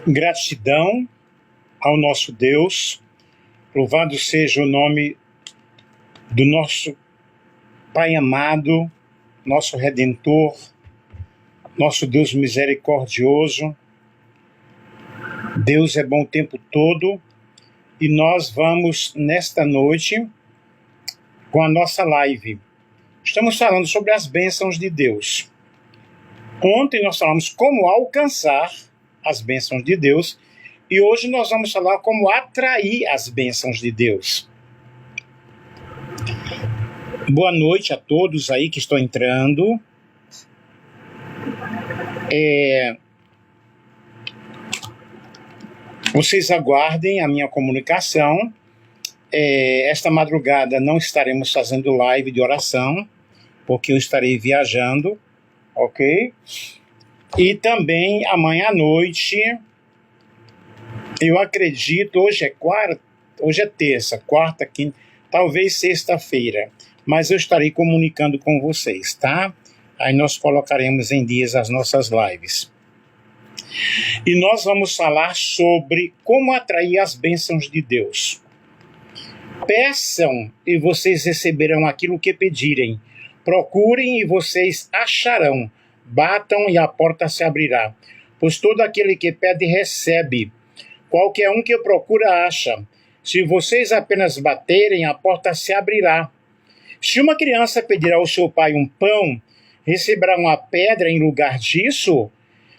Gratidão ao nosso Deus, louvado seja o nome do nosso Pai amado, nosso Redentor, nosso Deus misericordioso. Deus é bom o tempo todo e nós vamos nesta noite com a nossa live. Estamos falando sobre as bênçãos de Deus. Ontem nós falamos como alcançar as bênçãos de Deus e hoje nós vamos falar como atrair as bênçãos de Deus. Boa noite a todos aí que estão entrando. Vocês aguardem a minha comunicação. Esta madrugada não estaremos fazendo live de oração, porque eu estarei viajando, ok? E também amanhã à noite, eu acredito, hoje é terça, quarta, quinta, talvez sexta-feira, mas eu estarei comunicando com vocês, tá? Aí nós colocaremos em dias as nossas lives. E nós vamos falar sobre como atrair as bênçãos de Deus. Peçam e vocês receberão aquilo que pedirem. Procurem e vocês acharão. Batam e a porta se abrirá. Pois todo aquele que pede recebe. Qualquer um que procura acha. Se vocês apenas baterem, a porta se abrirá. Se uma criança pedir ao seu pai um pão, receberá uma pedra em lugar disso?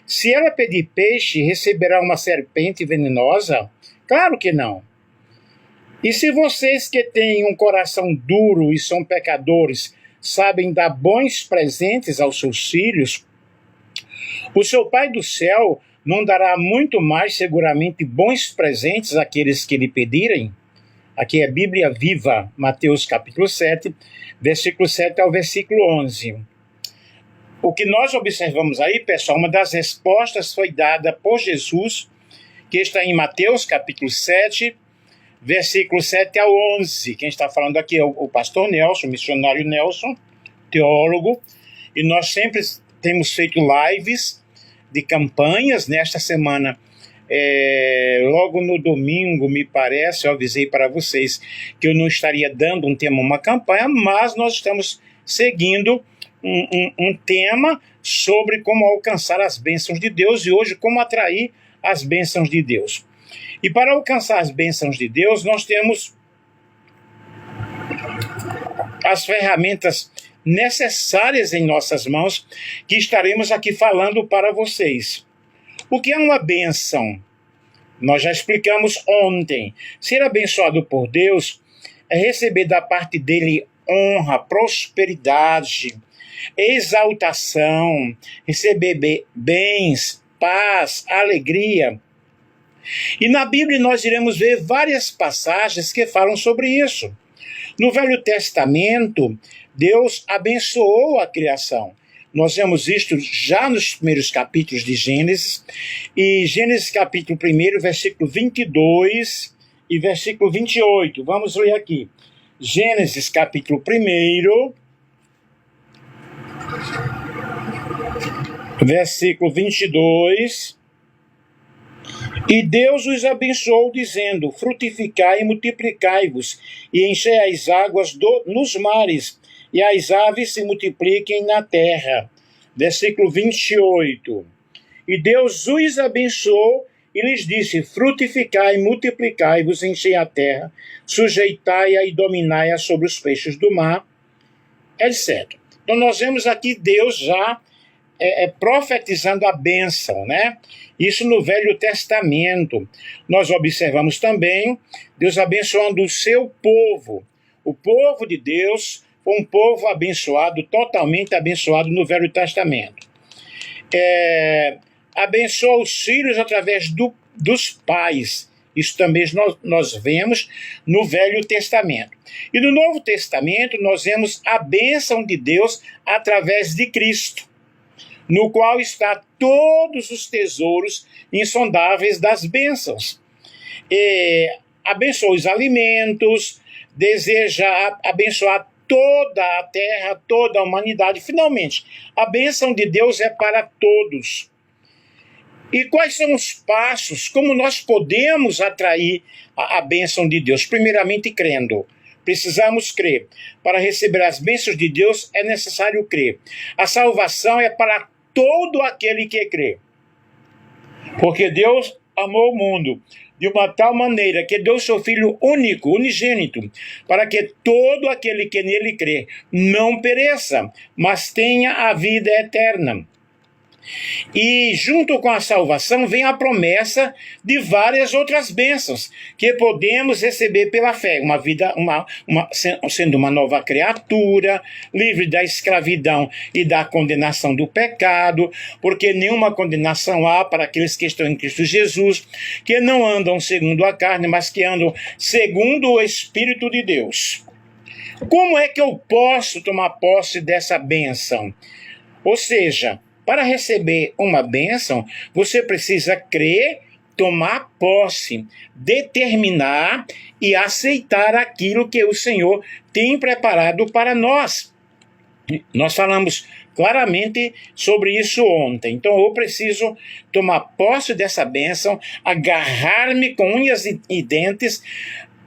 Se ela pedir peixe, receberá uma serpente venenosa? Claro que não. E se vocês que têm um coração duro e são pecadores, sabem dar bons presentes aos seus filhos, o seu Pai do céu não dará muito mais seguramente bons presentes àqueles que lhe pedirem? Aqui é Bíblia Viva, Mateus capítulo 7, versículo 7 ao versículo 11. O que nós observamos aí, pessoal, uma das respostas foi dada por Jesus, que está em Mateus capítulo 7, versículo 7 ao 11. Quem está falando aqui é o pastor Nelson, o missionário Nelson, teólogo, e nós sempre temos feito lives de campanhas. Nesta semana, logo no domingo, me parece, eu avisei para vocês que eu não estaria dando um tema, uma campanha, mas nós estamos seguindo um tema sobre como alcançar as bênçãos de Deus e hoje como atrair as bênçãos de Deus. E para alcançar as bênçãos de Deus, nós temos as ferramentas necessárias em nossas mãos, que estaremos aqui falando para vocês. O que é uma bênção? Nós já explicamos ontem. Ser abençoado por Deus é receber da parte dele honra, prosperidade, exaltação, receber bens, paz, alegria. E na Bíblia nós iremos ver várias passagens que falam sobre isso. No Velho Testamento, Deus abençoou a criação. Nós vemos isto já nos primeiros capítulos de Gênesis, e Gênesis capítulo 1, versículo 22 e versículo 28. Vamos ler aqui. Gênesis capítulo 1, versículo 22. E Deus os abençoou, dizendo: frutificai e multiplicai-vos, e enchei as águas nos mares, e as aves se multipliquem na terra. Versículo 28. E Deus os abençoou e lhes disse: frutificai, multiplicai-vos, enchei a terra, sujeitai-a e dominai-a sobre os peixes do mar, etc. Então nós vemos aqui Deus já profetizando a bênção, né? Isso no Velho Testamento. Nós observamos também Deus abençoando o seu povo. O povo de Deus foi um povo abençoado, totalmente abençoado no Velho Testamento. Abençoa os filhos através dos pais. Isso também nós vemos no Velho Testamento. E no Novo Testamento nós vemos a bênção de Deus através de Cristo. no qual está todos os tesouros insondáveis das bênçãos. Abençoa os alimentos, deseja abençoar toda a terra, toda a humanidade. Finalmente, a bênção de Deus é para todos. E quais são os passos, como nós podemos atrair a bênção de Deus? Primeiramente, crendo. Precisamos crer. Para receber as bênçãos de Deus, é necessário crer. A salvação é para todo aquele que crê. Porque Deus amou o mundo de uma tal maneira que deu seu Filho único, unigênito, para que todo aquele que nele crê não pereça, mas tenha a vida eterna. E junto com a salvação vem a promessa de várias outras bênçãos que podemos receber pela fé. Uma vida, sendo uma nova criatura, livre da escravidão e da condenação do pecado, porque nenhuma condenação há para aqueles que estão em Cristo Jesus, que não andam segundo a carne, mas que andam segundo o Espírito de Deus. Como é que eu posso tomar posse dessa bênção? Ou seja, para receber uma bênção, você precisa crer, tomar posse, determinar e aceitar aquilo que o Senhor tem preparado para nós. Nós falamos claramente sobre isso ontem. Então eu preciso tomar posse dessa bênção, agarrar-me com unhas e dentes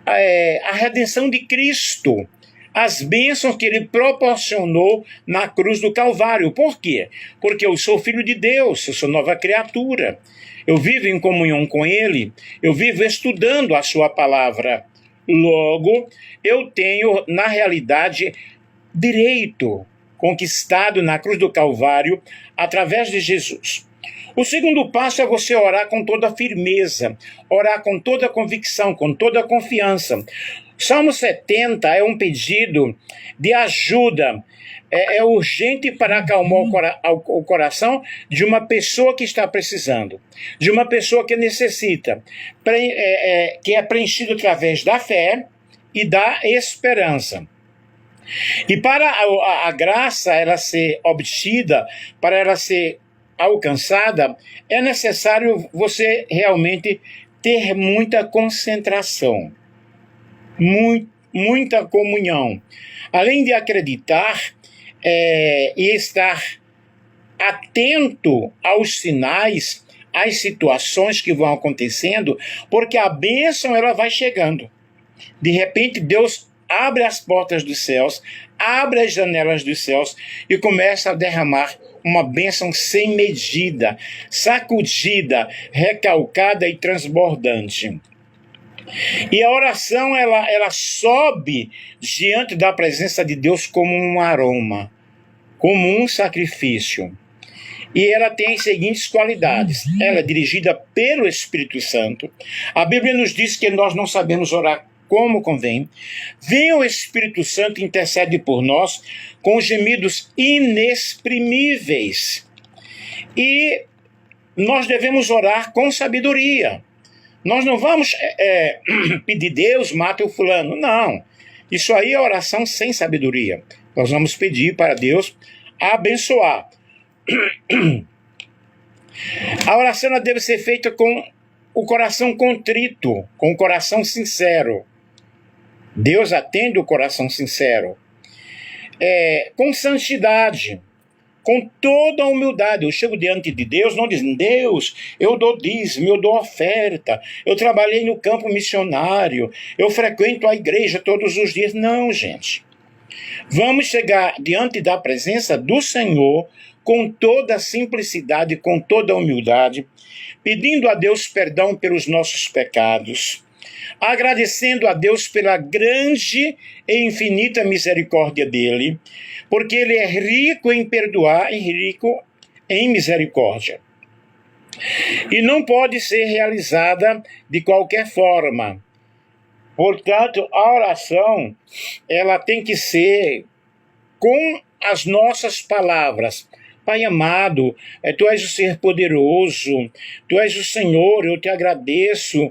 a redenção de Cristo, as bênçãos que ele proporcionou na cruz do Calvário. Por quê? Porque eu sou filho de Deus, eu sou nova criatura. Eu vivo em comunhão com ele, eu vivo estudando a sua palavra. Logo, eu tenho, na realidade, direito conquistado na cruz do Calvário através de Jesus. O segundo passo é você orar com toda firmeza, orar com toda convicção, com toda confiança. Salmo 70 é um pedido de ajuda, é urgente para acalmar o coração de uma pessoa que está precisando, de uma pessoa que necessita, que é preenchido através da fé e da esperança. E para a graça ela ser obtida, para ela ser alcançada, é necessário você realmente ter muita concentração, muita comunhão. Além de acreditar e estar atento aos sinais, às situações que vão acontecendo, porque a bênção ela vai chegando. De repente Deus abre as portas dos céus, abre as janelas dos céus e começa a derramar uma bênção sem medida, sacudida, recalcada e transbordante. E a oração, ela sobe diante da presença de Deus como um aroma, como um sacrifício. E ela tem as seguintes qualidades. Ela é dirigida pelo Espírito Santo. A Bíblia nos diz que nós não sabemos orar como convém. Vem o Espírito Santo e intercede por nós com gemidos inexprimíveis. E nós devemos orar com sabedoria. Nós não vamos pedir Deus, mata o fulano. Não. Isso aí é oração sem sabedoria. Nós vamos pedir para Deus abençoar. A oração ela deve ser feita com o coração contrito, com o coração sincero. Deus atende o coração sincero. Com santidade, com toda a humildade. Eu chego diante de Deus não dizendo: Deus, eu dou dízimo, eu dou oferta, eu trabalhei no campo missionário, eu frequento a igreja todos os dias. Não, gente. Vamos chegar diante da presença do Senhor com toda a simplicidade, com toda a humildade, pedindo a Deus perdão pelos nossos pecados, agradecendo a Deus pela grande e infinita misericórdia dele, porque ele é rico em perdoar e rico em misericórdia. E não pode ser realizada de qualquer forma. Portanto, a oração, ela tem que ser com as nossas palavras, Pai amado, Tu és o ser poderoso, Tu és o Senhor, eu te agradeço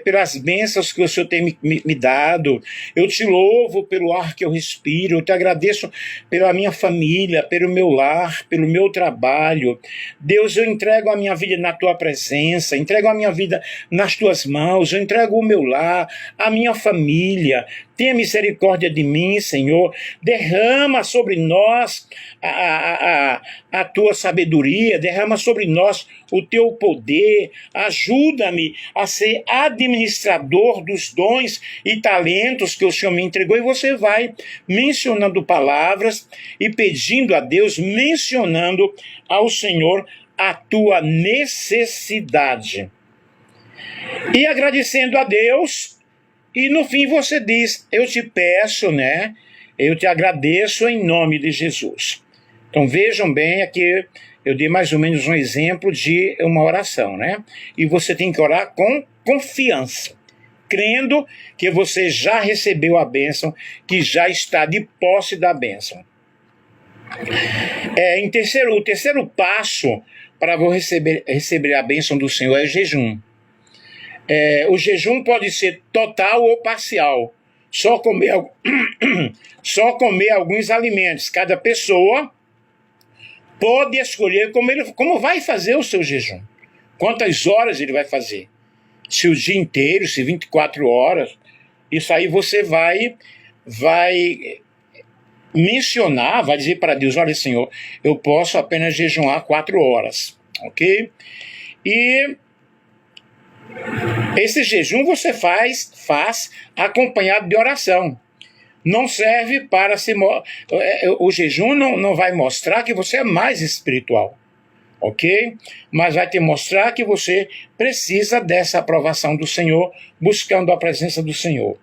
pelas bênçãos que o Senhor tem me dado, eu te louvo pelo ar que eu respiro, eu te agradeço pela minha família, pelo meu lar, pelo meu trabalho. Deus, eu entrego a minha vida na Tua presença, entrego a minha vida nas Tuas mãos, eu entrego o meu lar, a minha família. Tenha misericórdia de mim, Senhor. Derrama sobre nós a Tua sabedoria, derrama sobre nós o Teu poder. Ajuda-me a ser administrador dos dons e talentos que o Senhor me entregou. E você vai mencionando palavras e pedindo a Deus, mencionando ao Senhor a tua necessidade. E agradecendo a Deus, e no fim você diz, eu te peço, né? Eu te agradeço em nome de Jesus. Então vejam bem, aqui eu dei mais ou menos um exemplo de uma oração, né? E você tem que orar com confiança, crendo que você já recebeu a bênção, que já está de posse da bênção. O terceiro passo para você receber a bênção do Senhor é o jejum. O jejum pode ser total ou parcial. Só comer alguns alimentos. Cada pessoa pode escolher como vai fazer o seu jejum. Quantas horas ele vai fazer. Se o dia inteiro, se 24 horas. Isso aí você vai mencionar, vai dizer para Deus, olha, Senhor, eu posso apenas jejuar 4 horas. Ok? E esse jejum você faz acompanhado de oração. Não serve para se... O jejum não vai mostrar que você é mais espiritual, ok? Mas vai te mostrar que você precisa dessa aprovação do Senhor, buscando a presença do Senhor.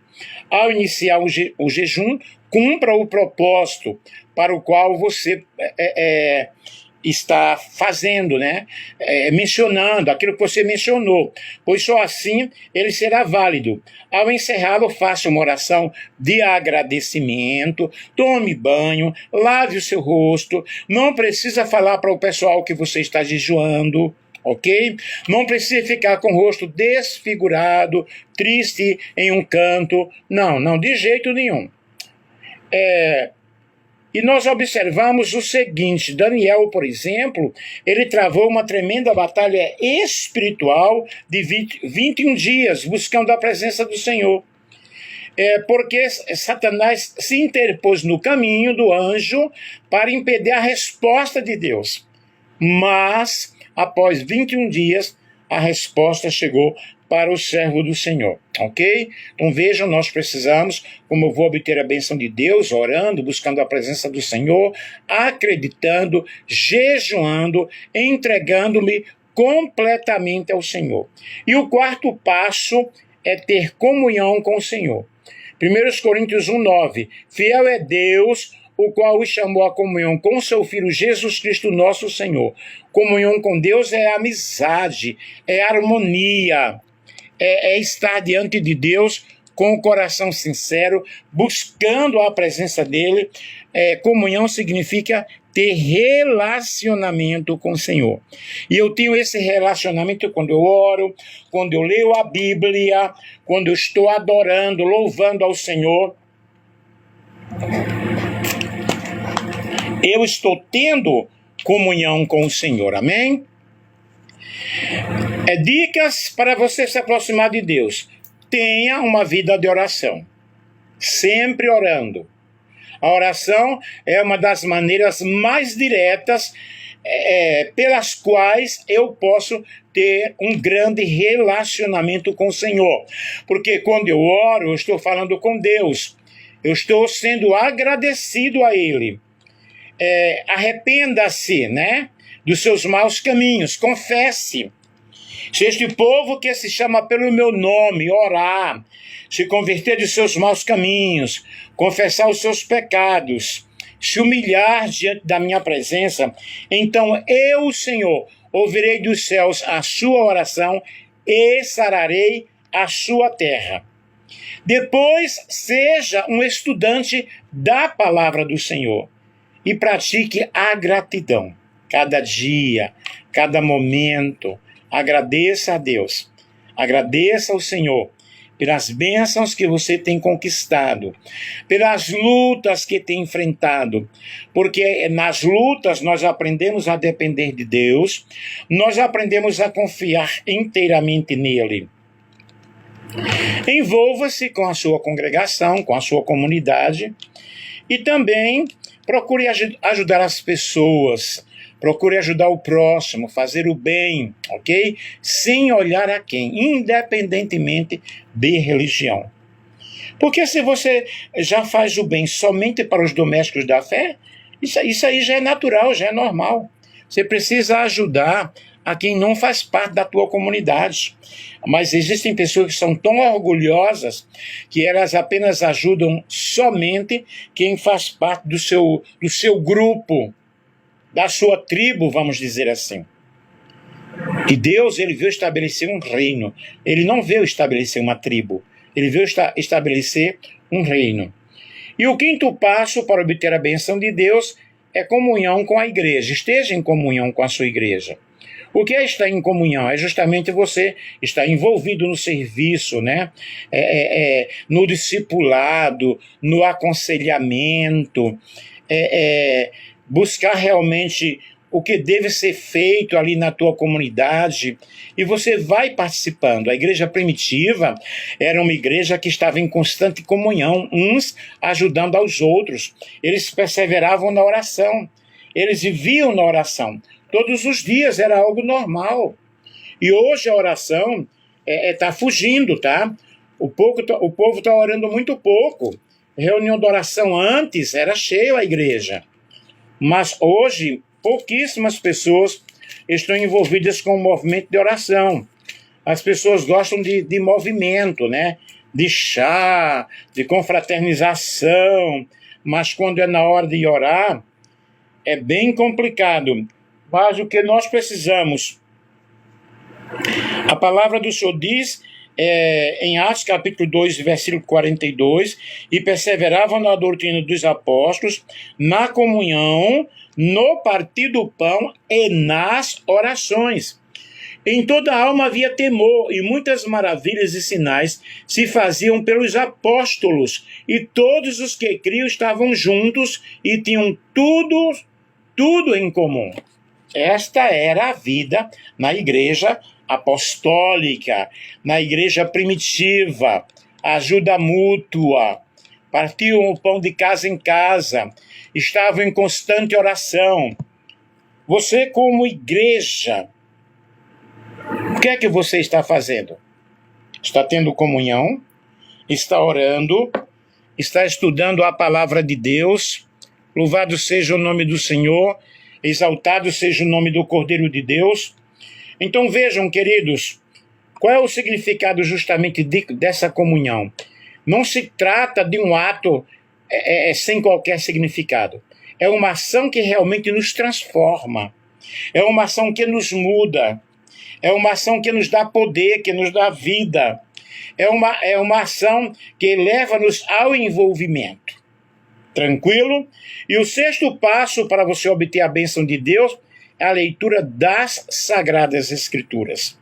Ao iniciar o jejum, cumpra o propósito para o qual você está fazendo, né? Mencionando aquilo que você mencionou, pois só assim ele será válido. Ao encerrá-lo, faça uma oração de agradecimento, tome banho, lave o seu rosto, não precisa falar para o pessoal que você está jejuando, ok? Não precisa ficar com o rosto desfigurado, triste em um canto, não, de jeito nenhum. E nós observamos o seguinte, Daniel, por exemplo, ele travou uma tremenda batalha espiritual de 21 dias, buscando a presença do Senhor. Porque Satanás se interpôs no caminho do anjo para impedir a resposta de Deus. Mas, após 21 dias, a resposta chegou para o servo do Senhor, ok? Então vejam, nós precisamos, como eu vou obter a bênção de Deus, orando, buscando a presença do Senhor, acreditando, jejuando, entregando-me completamente ao Senhor. E o quarto passo é ter comunhão com o Senhor. 1 Coríntios 1:9, fiel é Deus, o qual o chamou à comunhão com seu Filho Jesus Cristo, nosso Senhor. Comunhão com Deus é amizade, é harmonia, é estar diante de Deus com o coração sincero, buscando a presença dele. Comunhão significa ter relacionamento com o Senhor. E eu tenho esse relacionamento quando eu oro, quando eu leio a Bíblia, quando eu estou adorando, louvando ao Senhor. Eu estou tendo comunhão com o Senhor, amém? Dicas para você se aproximar de Deus. Tenha uma vida de oração, sempre orando. A oração é uma das maneiras mais diretas pelas quais eu posso ter um grande relacionamento com o Senhor. Porque quando eu oro, eu estou falando com Deus, eu estou sendo agradecido a Ele. Arrependa-se, né, dos seus maus caminhos, confesse. Se este povo que se chama pelo meu nome orar, se converter de seus maus caminhos, confessar os seus pecados, se humilhar diante da minha presença, então eu, Senhor, ouvirei dos céus a sua oração e sararei a sua terra. Depois, seja um estudante da palavra do Senhor e pratique a gratidão. cada dia, cada momento. Agradeça a Deus, agradeça ao Senhor pelas bênçãos que você tem conquistado, pelas lutas que tem enfrentado, porque nas lutas nós aprendemos a depender de Deus, nós aprendemos a confiar inteiramente nele. Envolva-se com a sua congregação, com a sua comunidade, e também procure ajudar as pessoas, procure ajudar o próximo, fazer o bem, ok? Sem olhar a quem, independentemente de religião. Porque se você já faz o bem somente para os domésticos da fé, isso aí já é natural, já é normal. Você precisa ajudar a quem não faz parte da tua comunidade. Mas existem pessoas que são tão orgulhosas que elas apenas ajudam somente quem faz parte do seu grupo, da sua tribo, vamos dizer assim. E Deus, ele veio estabelecer um reino. Ele não veio estabelecer uma tribo. Ele veio estabelecer um reino. E o quinto passo para obter a benção de Deus é comunhão com a igreja. Esteja em comunhão com a sua igreja. O que é estar em comunhão? É justamente você estar envolvido no serviço, né? No discipulado, no aconselhamento, buscar realmente o que deve ser feito ali na tua comunidade, e você vai participando. A igreja primitiva era uma igreja que estava em constante comunhão, uns ajudando aos outros. Eles perseveravam na oração, eles viviam na oração. Todos os dias era algo normal. E hoje a oração está fugindo, tá? O povo está orando muito pouco. Reunião de oração antes era cheia a igreja. Mas hoje, pouquíssimas pessoas estão envolvidas com o movimento de oração. As pessoas gostam de movimento, né? De chá, de confraternização. Mas quando é na hora de orar, é bem complicado. Mas o que nós precisamos, a palavra do Senhor diz em Atos capítulo 2, versículo 42, e perseveravam na doutrina dos apóstolos, na comunhão, no partir do pão e nas orações. Em toda a alma havia temor, e muitas maravilhas e sinais se faziam pelos apóstolos, e todos os que criam estavam juntos e tinham tudo em comum. Esta era a vida na igreja apostólica, na igreja primitiva, ajuda mútua, partiam o pão de casa em casa, estavam em constante oração. Você, como igreja, o que é que você está fazendo? Está tendo comunhão? Está orando? Está estudando a palavra de Deus? Louvado seja o nome do Senhor, exaltado seja o nome do Cordeiro de Deus. Então vejam, queridos, qual é o significado justamente dessa comunhão? Não se trata de um ato sem qualquer significado. É uma ação que realmente nos transforma. É uma ação que nos muda. É uma ação que nos dá poder, que nos dá vida. É uma ação que leva-nos ao envolvimento. Tranquilo? E o sexto passo para você obter a bênção de Deus é a leitura das Sagradas Escrituras.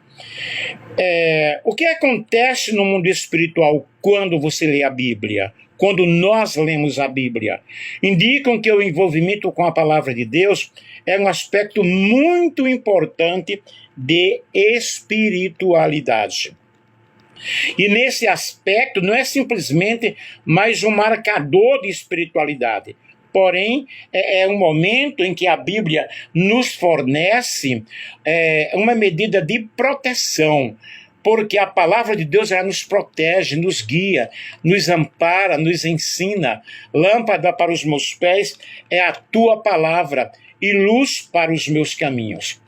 O que acontece no mundo espiritual quando você lê a Bíblia? Quando nós lemos a Bíblia? Indicam que o envolvimento com a palavra de Deus é um aspecto muito importante de espiritualidade. E nesse aspecto não é simplesmente mais um marcador de espiritualidade. Porém, é um momento em que a Bíblia nos fornece uma medida de proteção, porque a palavra de Deus ela nos protege, nos guia, nos ampara, nos ensina. Lâmpada para os meus pés é a tua palavra e luz para os meus caminhos.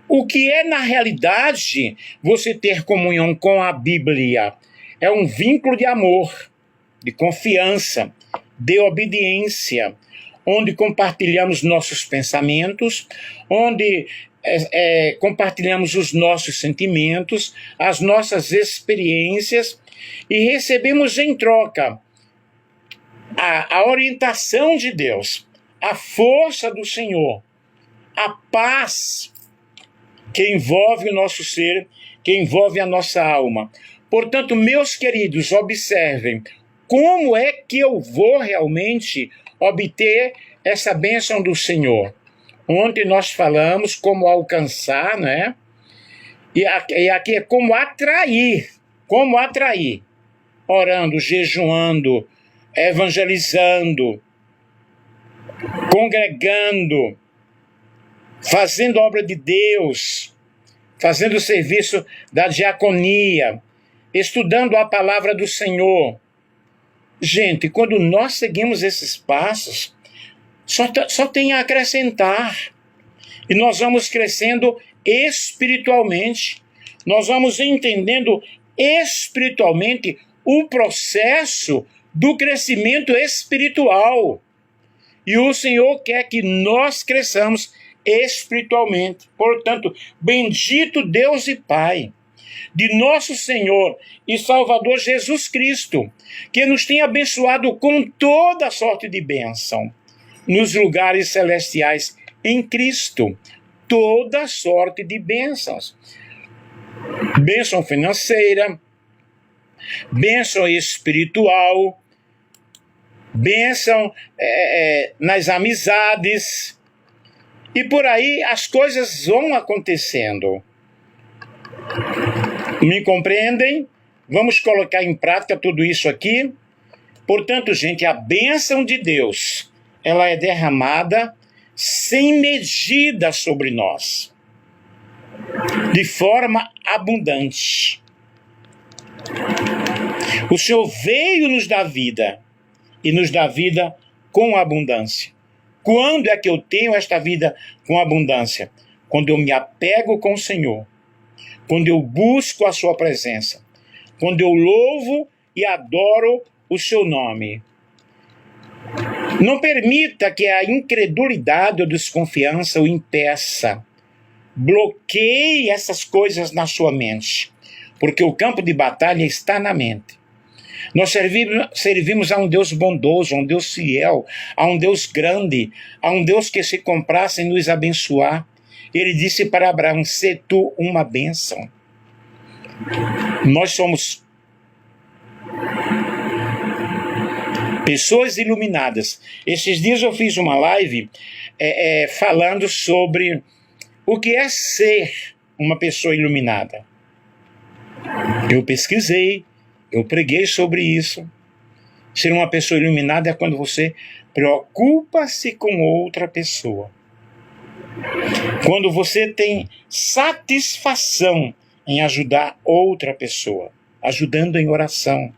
O que é, na realidade, você ter comunhão com a Bíblia? É um vínculo de amor, de confiança, de obediência, onde compartilhamos nossos pensamentos, onde compartilhamos os nossos sentimentos, as nossas experiências, e recebemos em troca a orientação de Deus, a força do Senhor, a paz que envolve o nosso ser, que envolve a nossa alma. Portanto, meus queridos, observem como é que eu vou realmente obter essa bênção do Senhor. Ontem nós falamos como alcançar, né? E aqui é como atrair. Como atrair? Orando, jejuando, evangelizando, congregando, fazendo obra de Deus, fazendo o serviço da diaconia, estudando a palavra do Senhor. Gente, quando nós seguimos esses passos, só tem a acrescentar. E nós vamos crescendo espiritualmente. Nós vamos entendendo espiritualmente o processo do crescimento espiritual. E o Senhor quer que nós cresçamos espiritualmente. Portanto, bendito Deus e Pai de nosso Senhor e Salvador Jesus Cristo, que nos tem abençoado com toda sorte de bênção nos lugares celestiais em Cristo. Toda sorte de bênçãos. Bênção financeira, bênção espiritual, bênção nas amizades, e por aí as coisas vão acontecendo. Me compreendem? Vamos colocar em prática tudo isso aqui. Portanto, gente, a bênção de Deus, ela é derramada sem medida sobre nós, de forma abundante. O Senhor veio nos dar vida, e nos dá vida com abundância. Quando é que eu tenho esta vida com abundância? Quando eu me apego com o Senhor, quando eu busco a sua presença, quando eu louvo e adoro o seu nome. Não permita que a incredulidade ou desconfiança o impeça. Bloqueie essas coisas na sua mente, porque o campo de batalha está na mente. Nós servimos a um Deus bondoso, a um Deus fiel, a um Deus grande, a um Deus que se comprasse em nos abençoar. Ele disse para Abraão: "Sê tu uma bênção." Nós somos pessoas iluminadas. Esses dias eu fiz uma live falando sobre o que é ser uma pessoa iluminada. Eu pesquisei, eu preguei sobre isso. Ser uma pessoa iluminada é quando você preocupa-se com outra pessoa. Quando você tem satisfação em ajudar outra pessoa, ajudando em oração.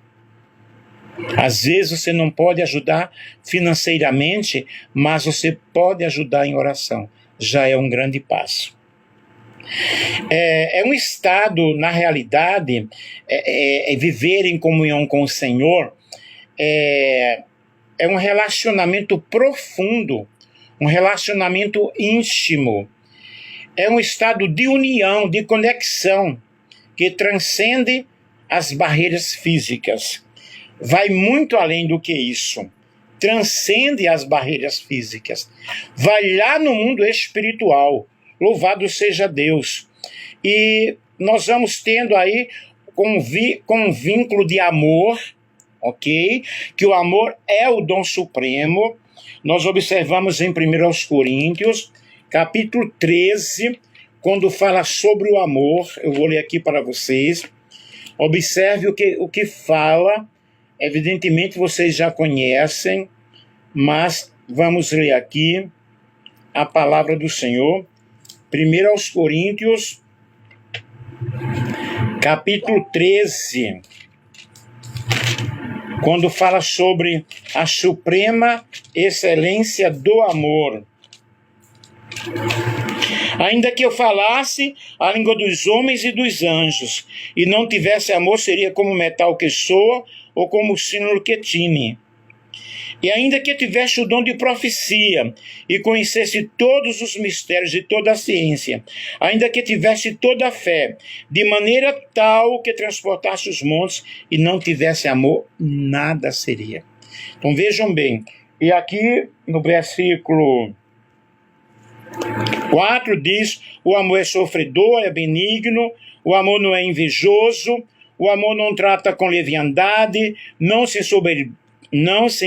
Às vezes você não pode ajudar financeiramente, mas você pode ajudar em oração. Já é um grande passo. É um estado, na realidade, viver em comunhão com o Senhor, é um relacionamento profundo, um relacionamento íntimo. É um estado de união, de conexão, que transcende as barreiras físicas. Vai muito além do que isso. Transcende as barreiras físicas. Vai lá no mundo espiritual. Louvado seja Deus. E nós vamos tendo aí com um vínculo de amor, ok? Que o amor é o dom supremo. Nós observamos em 1 Coríntios, capítulo 13, quando fala sobre o amor. Eu vou ler aqui para vocês. Observe o que fala. Evidentemente vocês já conhecem, mas vamos ler aqui a palavra do Senhor. 1 Coríntios, capítulo 13, quando fala sobre a suprema excelência do amor. Ainda que eu falasse a língua dos homens e dos anjos, e não tivesse amor, seria como metal que soa, ou como símbolo que tine. E ainda que tivesse o dom de profecia, e conhecesse todos os mistérios e toda a ciência, ainda que tivesse toda a fé, de maneira tal que transportasse os montes, e não tivesse amor, nada seria. Então vejam bem, e aqui no versículo 4 diz: o amor é sofredor, é benigno, o amor não é invejoso, o amor não trata com leviandade, não se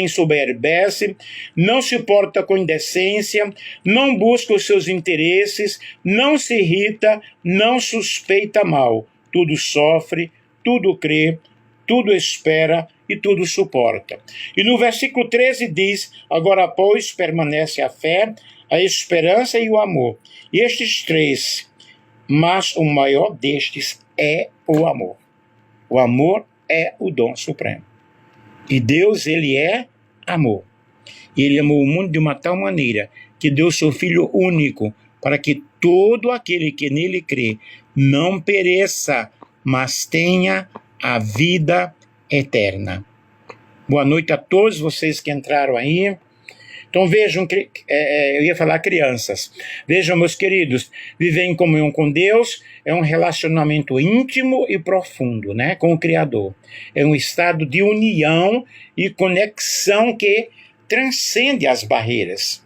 ensoberbece, não se porta com indecência, não busca os seus interesses, não se irrita, não suspeita mal, tudo sofre, tudo crê, tudo espera e tudo suporta. E no versículo 13 diz: agora, pois, permanece a fé, a esperança e o amor. E estes 3, mas o maior destes é o amor. O amor é o dom supremo. E Deus, ele é amor. E ele amou o mundo de uma tal maneira que deu seu Filho único para que todo aquele que nele crê não pereça, mas tenha a vida eterna. Boa noite a todos vocês que entraram aí. Então vejam, eu ia falar crianças. Vejam, meus queridos, viver em comunhão com Deus é um relacionamento íntimo e profundo, né, com o Criador. É um estado de união e conexão que transcende as barreiras.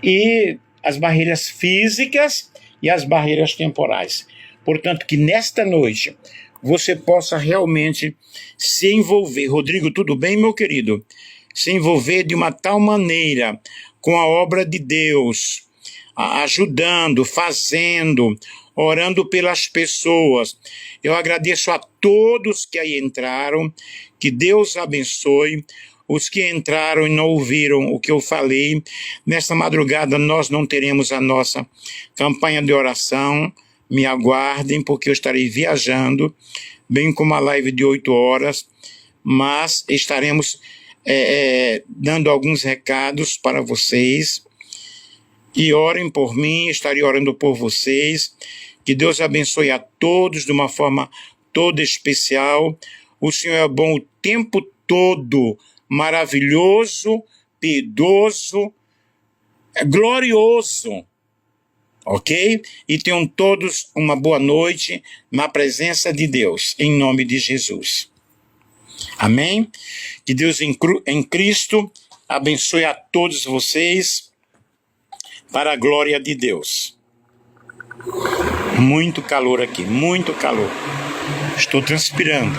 E as barreiras físicas e as barreiras temporais. Portanto, que nesta noite você possa realmente se envolver. Rodrigo, tudo bem, meu querido? Se envolver de uma tal maneira com a obra de Deus, ajudando, fazendo, orando pelas pessoas. Eu agradeço a todos que aí entraram, que Deus abençoe. Os que entraram e não ouviram o que eu falei, nesta madrugada nós não teremos a nossa campanha de oração. Me aguardem, porque eu estarei viajando, bem como a live de 8 horas, mas estaremos dando alguns recados para vocês. E orem por mim, estarei orando por vocês. Que Deus abençoe a todos de uma forma toda especial. O Senhor é bom o tempo todo, maravilhoso, piedoso, glorioso. Ok? E tenham todos uma boa noite na presença de Deus, em nome de Jesus. Amém? Que Deus em Cristo abençoe a todos vocês para a glória de Deus. Muito calor aqui, muito calor. Estou transpirando.